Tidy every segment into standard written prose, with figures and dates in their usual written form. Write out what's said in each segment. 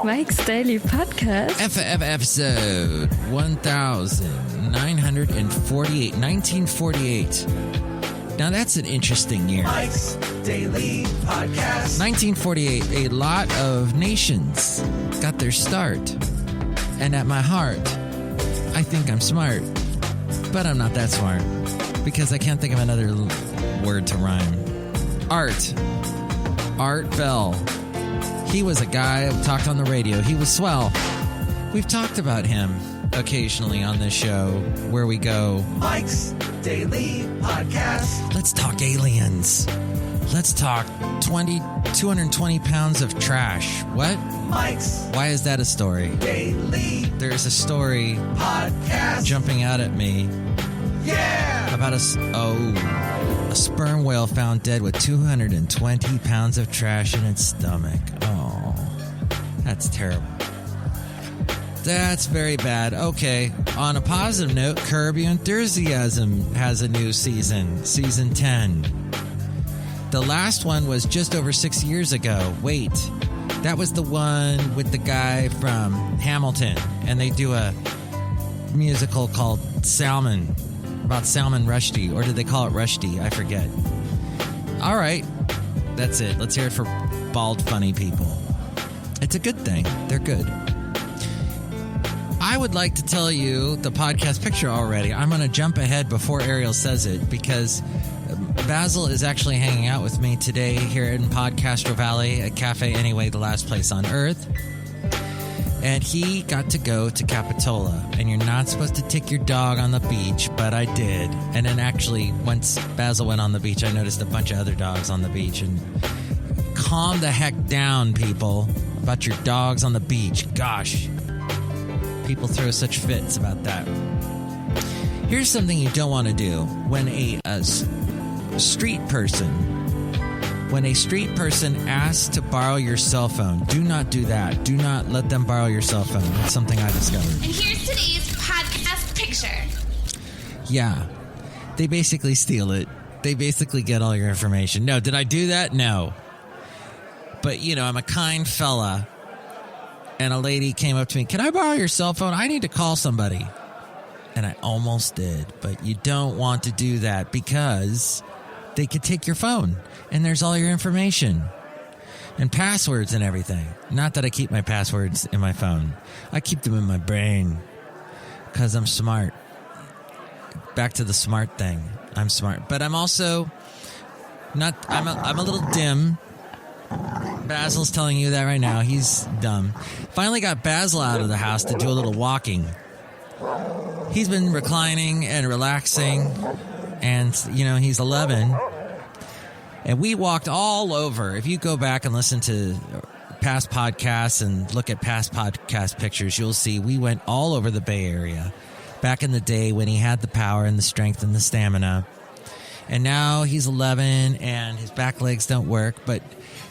Mike's Daily Podcast. Episode 1948. 1948. Now that's an interesting year. Mike's Daily Podcast. 1948. A lot of nations got their start. And at my heart, I think I'm smart. But I'm not that smart. Because I can't think of another word to rhyme. Art Bell. He was a guy who talked on the radio. He was swell. We've talked about him occasionally on this show where we go, Mike's Daily Podcast. Let's talk aliens. Let's talk 220 pounds of trash. What? Mike's Why is that a story? Daily There's a story Podcast. jumping out at me. Yeah! About a sperm whale found dead with 220 pounds of trash in its stomach. Oh, that's terrible. That's very bad. Okay, on a positive note, Curb Your Enthusiasm has a new season 10. The last one was just over 6 years ago. Wait, that was the one with the guy from Hamilton, and they do a musical called Salmon. About Salman Rushdie, or did they call it Rushdie? I forget. All right, that's it. Let's hear it for bald, funny people. It's a good thing. They're good. I would like to tell you the podcast picture already. I'm going to jump ahead before Ariel says it because Basil is actually hanging out with me today here in Podcastro Valley at Cafe Anyway, the last place on earth. And he got to go to Capitola. And you're not supposed to take your dog on the beach, but I did. And then actually, once Basil went on the beach, I noticed a bunch of other dogs on the beach. And calm the heck down, people, about your dogs on the beach. Gosh, people throw such fits about that. Here's something you don't want to do. When a street person asks to borrow your cell phone, do not do that. Do not let them borrow your cell phone. It's something I discovered. And here's today's podcast picture. Yeah. They basically steal it. They basically get all your information. No, did I do that? No. But, I'm a kind fella. And a lady came up to me, can I borrow your cell phone? I need to call somebody. And I almost did. But you don't want to do that because they could take your phone. And there's all your information. And passwords and everything. Not that I keep my passwords in my phone. I keep them in my brain. Because I'm smart. Back to the smart thing. I'm smart. But I'm also not... I'm a little dim. Basil's telling you that right now. He's dumb. Finally got Basil out of the house to do a little walking. He's been reclining and relaxing. And, he's 11. And we walked all over. If you go back and listen to past podcasts and look at past podcast pictures, you'll see we went all over the Bay Area back in the day when he had the power and the strength and the stamina. And now he's 11 and his back legs don't work. But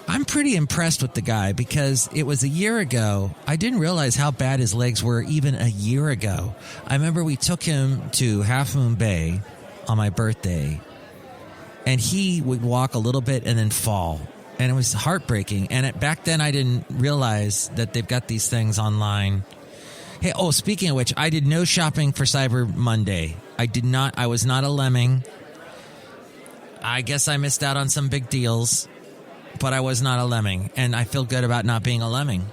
I'm pretty impressed with the guy because it was a year ago. I didn't realize how bad his legs were even a year ago. I remember we took him to Half Moon Bay on my birthday. And he would walk a little bit and then fall. And it was heartbreaking. And back then, I didn't realize that they've got these things online. Hey, speaking of which, I did no shopping for Cyber Monday. I was not a lemming. I guess I missed out on some big deals. But I was not a lemming. And I feel good about not being a lemming.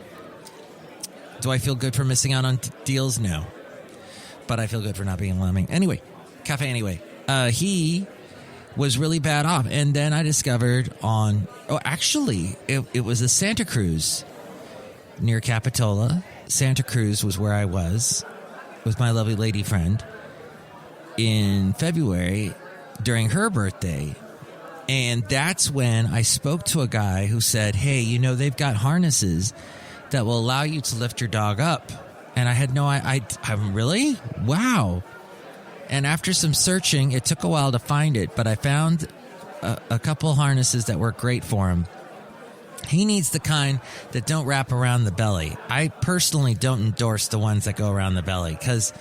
Do I feel good for missing out on deals? No. But I feel good for not being a lemming. Anyway, Cafe Anyway. He was really bad off. And then I discovered it was a Santa Cruz near Capitola. Santa Cruz was where I was with my lovely lady friend in February during her birthday. And that's when I spoke to a guy who said, hey, they've got harnesses that will allow you to lift your dog up. And I had I'm really? Wow. And after some searching, it took a while to find it, but I found a couple harnesses that work great for him. He needs the kind that don't wrap around the belly. I personally don't endorse the ones that go around the belly because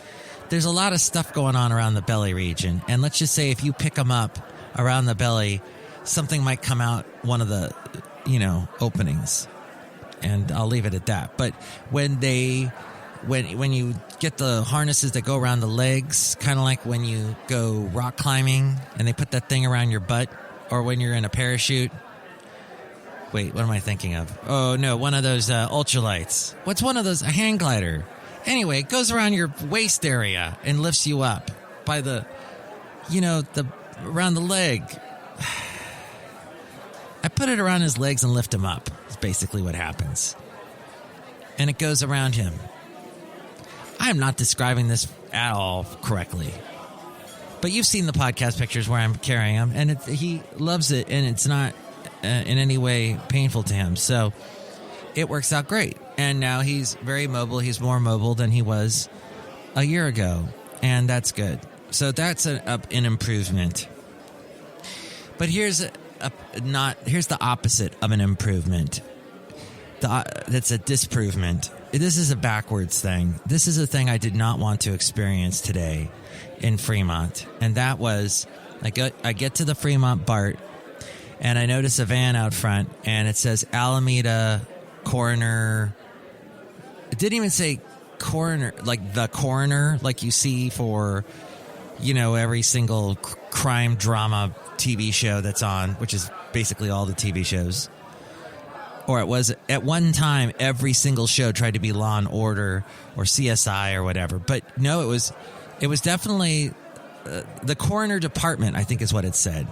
there's a lot of stuff going on around the belly region. And let's just say if you pick them up around the belly, something might come out one of the, openings. and I'll leave it at that. But when you get the harnesses that go around the legs, kind of like when you go rock climbing and they put that thing around your butt, or when you're in a parachute. Wait, what am I thinking of? Oh, no, one of those ultralights. What's one of those? A hang glider. Anyway, it goes around your waist area and lifts you up by the, around the leg. I put it around his legs and lift him up. It's basically what happens. And it goes around him. I am not describing this at all correctly. But you've seen the podcast pictures where I'm carrying him, and he loves it, and it's not in any way painful to him. So it works out great. And now he's very mobile. He's more mobile than he was a year ago, and that's good. So that's an improvement. But here's the opposite of an improvement. That's a disprovement. This is a backwards thing. This is a thing I did not want to experience today in Fremont. And that was, I get to the Fremont BART, and I notice a van out front, and it says Alameda Coroner. It didn't even say coroner, like the coroner, like you see for, every single crime drama TV show that's on, which is basically all the TV shows. Or it was at one time, every single show tried to be Law and Order or CSI or whatever. But no, it was definitely the coroner department, I think is what it said.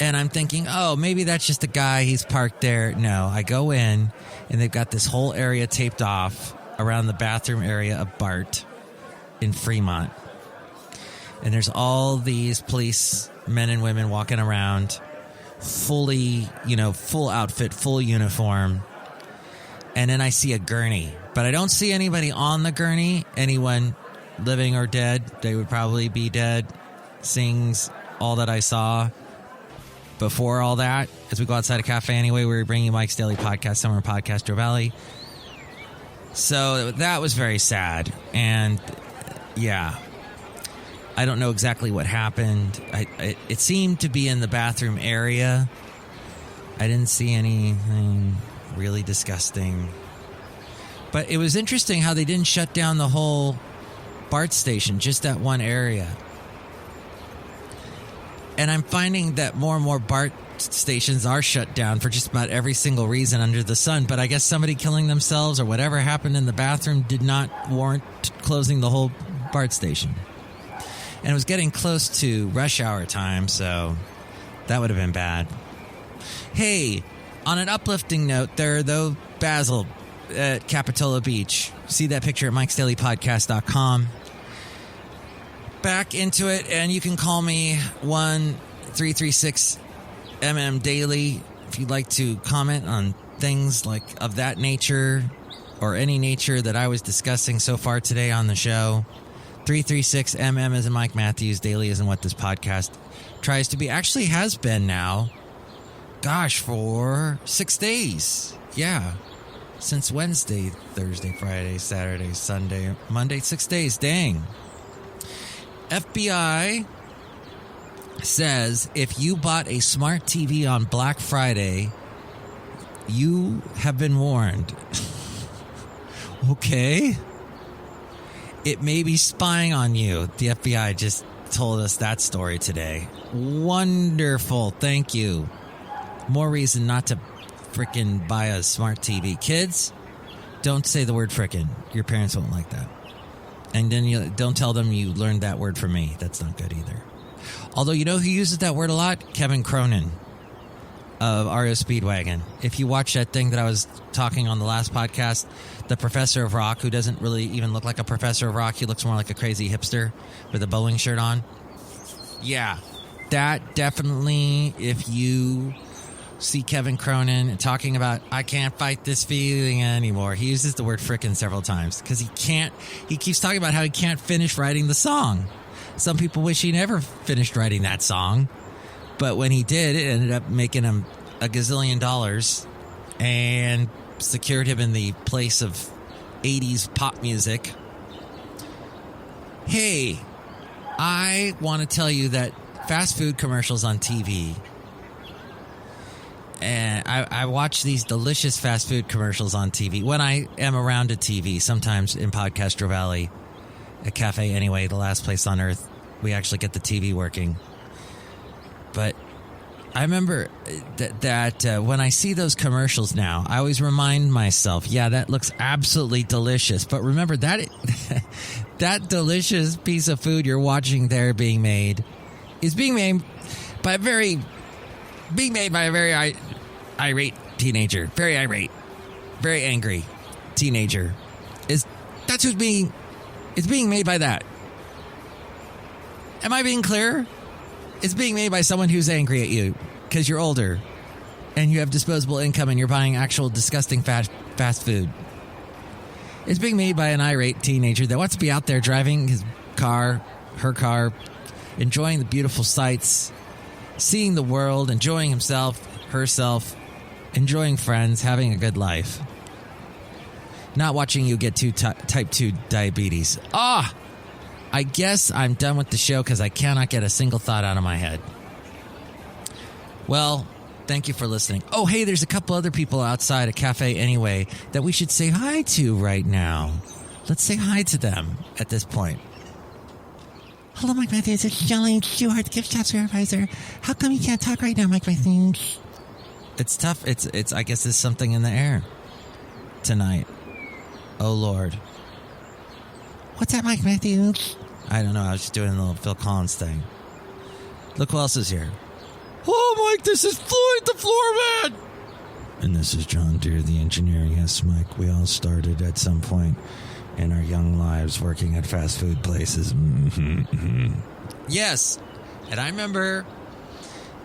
And I'm thinking, oh, maybe that's just a guy. He's parked there. No, I go in, and they've got this whole area taped off around the bathroom area of BART in Fremont. And there's all these police men and women walking around, fully, full outfit, full uniform. And then I see a gurney. But I don't see anybody on the gurney, anyone living or dead. They would probably be dead. Sings all that I saw. Before all that, as we go outside a cafe anyway, we were bringing you Mike's Daily Podcast, Summer Podcast, Joe Valley. So that was very sad. And yeah, I don't know exactly what happened. It seemed to be in the bathroom area. I didn't see anything really disgusting. But it was interesting how they didn't shut down the whole BART station, just that one area. And I'm finding that more and more BART stations are shut down for just about every single reason under the sun. But I guess somebody killing themselves or whatever happened in the bathroom did not warrant closing the whole BART station. And it was getting close to rush hour time, so that would have been bad. Hey, on an uplifting note, there are those Basil at Capitola Beach. See that picture at MikesDailyPodcast.com. Back into it, and you can call me 1-336-MM Daily if you'd like to comment on things like of that nature or any nature that I was discussing so far today on the show. 336-MM as in Mike Matthews, Daily is in what this podcast tries to be. Actually has been now, gosh, for 6 days. Yeah. Since Wednesday, Thursday, Friday, Saturday, Sunday, Monday, 6 days. Dang. FBI says if you bought a smart TV on Black Friday, you have been warned. Okay. It may be spying on you. The FBI just told us that story today. Wonderful. Thank you. More reason not to frickin' buy a smart TV. Kids, don't say the word frickin'. Your parents won't like that. And then you don't tell them you learned that word from me. That's not good either. Although, you know who uses that word a lot? Kevin Cronin of REO Speedwagon. If you watch that thing that I was talking on the last podcast, the professor of rock, who doesn't really even look like a professor of rock. He looks more like a crazy hipster with a bowling shirt on. Yeah, that definitely, if you see Kevin Cronin talking about, I can't fight this feeling anymore. He uses the word frickin' several times because he keeps talking about how he can't finish writing the song. Some people wish he never finished writing that song. But when he did, it ended up making him a gazillion dollars and secured him in the place of 80s pop music. Hey, I want to tell you that fast food commercials on TV And I watch these delicious fast food commercials on TV when I am around a TV, sometimes in Podcaster Valley, a cafe anyway, the last place on earth we actually get the TV working. But I remember that when I see those commercials now, I always remind myself, yeah, that looks absolutely delicious. But remember that that delicious piece of food you're watching there being made is being made by a very irate teenager, very irate, very angry teenager. It's being made by that. Am I being clear? It's being made by someone who's angry at you because you're older and you have disposable income and you're buying actual disgusting fast food. It's being made by an irate teenager that wants to be out there driving his car, her car, enjoying the beautiful sights, seeing the world, enjoying himself, herself, enjoying friends, having a good life. Not watching you get type 2 diabetes. I guess I'm done with the show because I cannot get a single thought out of my head. Well, thank you for listening. Oh, hey, there's a couple other people outside a cafe anyway that we should say hi to right now. Let's say hi to them at this point. Hello, Mike Matthews. It's Chely Shoehart, gift shop supervisor. How come you can't talk right now, Mike Matthews? It's tough. It's. I guess there's something in the air tonight. Oh, Lord. What's that, Mike Matthews? I don't know. I was just doing a little Phil Collins thing. Look who else is here. Oh, Mike, this is Floyd the Floorman. And this is John Deere, the engineer. Yes, Mike, we all started at some point in our young lives working at fast food places. Yes. And I remember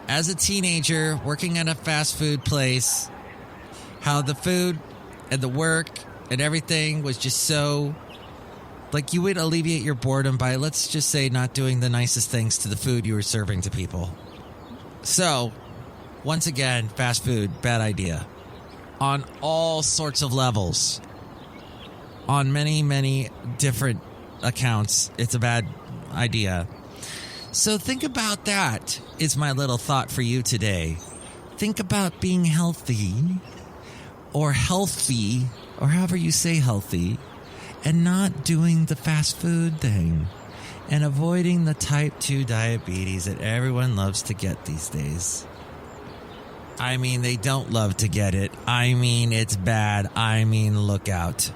as a teenager working at a fast food place, how the food and the work and everything was just so... like you would alleviate your boredom by, let's just say, not doing the nicest things to the food you were serving to people. So, once again, fast food, bad idea. On all sorts of levels. On many, many different accounts, it's a bad idea. So think about that, is my little thought for you today. Think about being healthy, or however you say healthy, and not doing the fast food thing, and avoiding the type 2 diabetes that everyone loves to get these days. I mean, they don't love to get it. I mean, it's bad. I mean, look out.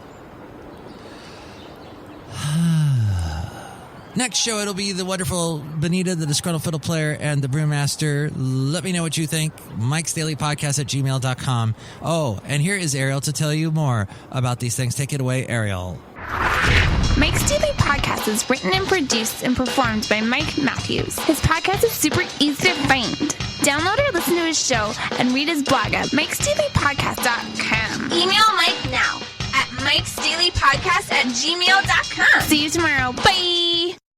Next show, it'll be the wonderful Benita, the Disgruntled Fiddle Player, and the Brewmaster. Let me know what you think. MikesDailyPodcast@gmail.com. Oh, and here is Ariel to tell you more about these things. Take it away, Ariel. Mike's Daily Podcast is written and produced and performed by Mike Matthews. His podcast is super easy to find. Download or listen to his show and read his blog at MikesDailyPodcast.com. Email Mike now at MikesDailyPodcast@gmail.com. See you tomorrow. Bye!